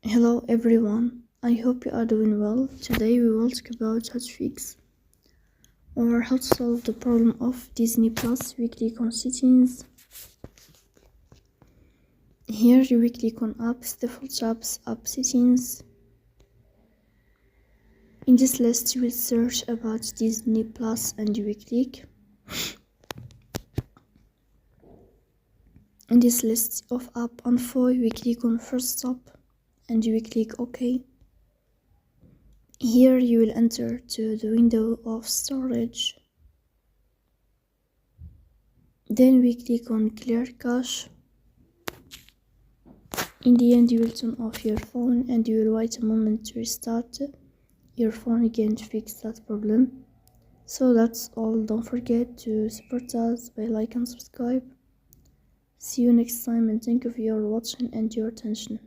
Hello everyone, I hope you are doing well. Today we will talk about how to fix or how to solve the problem of Disney Plus weekly icon settings. Here you will click on apps, default apps, app settings. In this list you will search about Disney Plus and you will click. In this list of app info you will click on first stop and you will click OK. Here you will enter to the window of storage. Then we click on clear cache. In the end you will turn off your phone and you will wait a moment to restart your phone again to fix that problem. So that's all. Don't forget to support us by like and subscribe. See you next time and thank you for your watching and your attention.